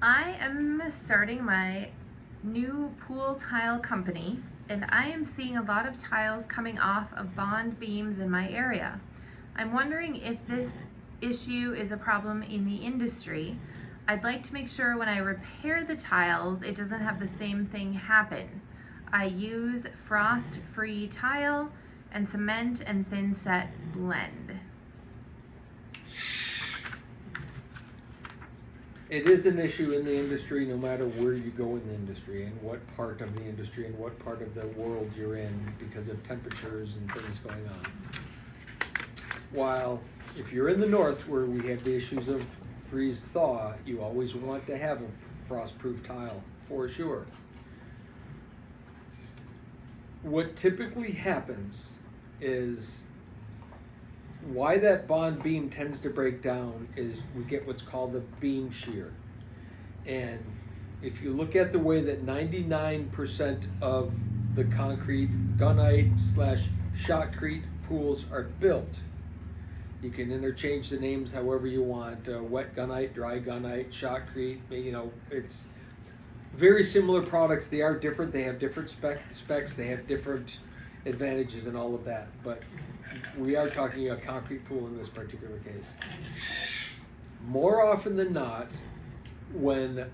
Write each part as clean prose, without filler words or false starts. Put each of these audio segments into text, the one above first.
I am starting my new pool tile company, and I am seeing a lot of tiles coming off of bond beams in my area. I'm wondering if this issue is a problem in the industry. I'd like to make sure when I repair the tiles, it doesn't have the same thing happen. I use frost-free tile and cement and thin set blend. It is an issue in the industry no matter where you go in the industry and what part of the industry and what part of the world you're in because of temperatures and things going on. While if you're in the north where we have the issues of freeze thaw, you always want to have a frost-proof tile for sure. What typically happens is why that bond beam tends to break down is we get what's called the beam shear. And if you look at the way that 99% of the concrete gunite / shotcrete pools are built, you can interchange the names however you want, wet gunite, dry gunite, shotcrete, it's very similar products. They are different, they have different specs, they have different advantages and all of that, but we are talking a concrete pool in this particular case. More often than not, when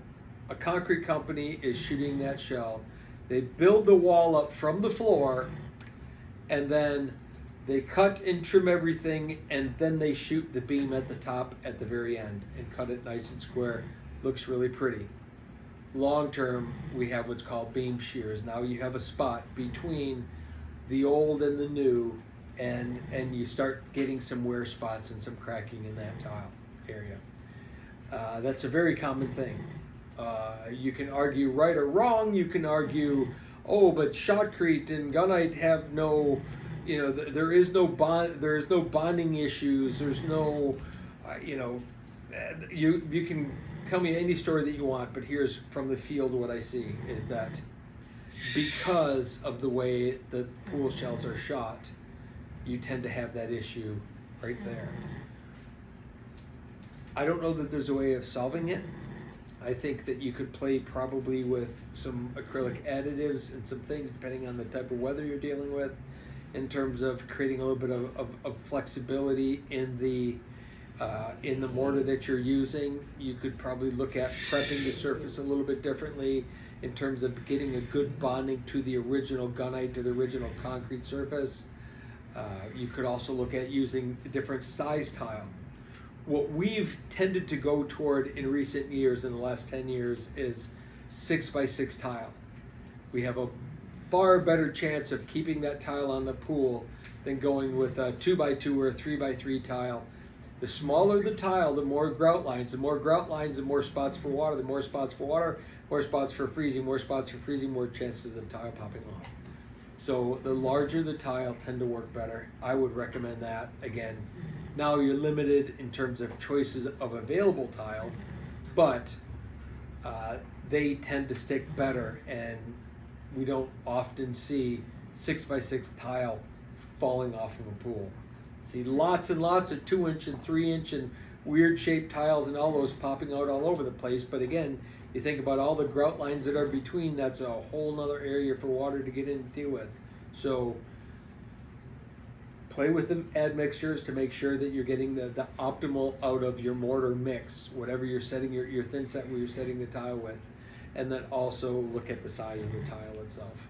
a concrete company is shooting that shell, they build the wall up from the floor and then they cut and trim everything and then they shoot the beam at the top at the very end and cut it nice and square. Looks really pretty. Long term, we have what's called beam shears. Now you have a spot between the old and the new, and you start getting some wear spots and some cracking in that tile area. That's a very common thing. You can argue right or wrong. You can argue, oh, but shotcrete and gunite have no, there is no bonding issues. There's no, you can tell me any story that you want, but here's from the field what I see is that because of the way the pool shells are shot, you tend to have that issue right there. I don't know that there's a way of solving it. I think that you could play probably with some acrylic additives and some things depending on the type of weather you're dealing with in terms of creating a little bit of flexibility in the mortar that you're using. You could probably look at prepping the surface a little bit differently in terms of getting a good bonding to the original gunite, to the original concrete surface. You could also look at using a different size tile. What we've tended to go toward in recent years, in the last 10 years, is 6x6 tile. We have a far better chance of keeping that tile on the pool than going with a 2x2 or a 3x3 tile. The smaller the tile, the more grout lines. The more grout lines, the more spots for water. The more spots for water, more spots for freezing. More spots for freezing, more chances of tile popping off. So the larger the tile tend to work better. I would recommend that. Again, now you're limited in terms of choices of available tile, but they tend to stick better, and we don't often see 6x6 tile falling off of a pool. See lots and lots of 2-inch and 3-inch and weird shaped tiles and all those popping out all over the place. But again, you think about all the grout lines that are between, that's a whole nother area for water to get in and deal with. So play with the admixtures to make sure that you're getting the optimal out of your mortar mix, whatever you're setting your thin set where you're setting the tile with. And then also look at the size of the tile itself.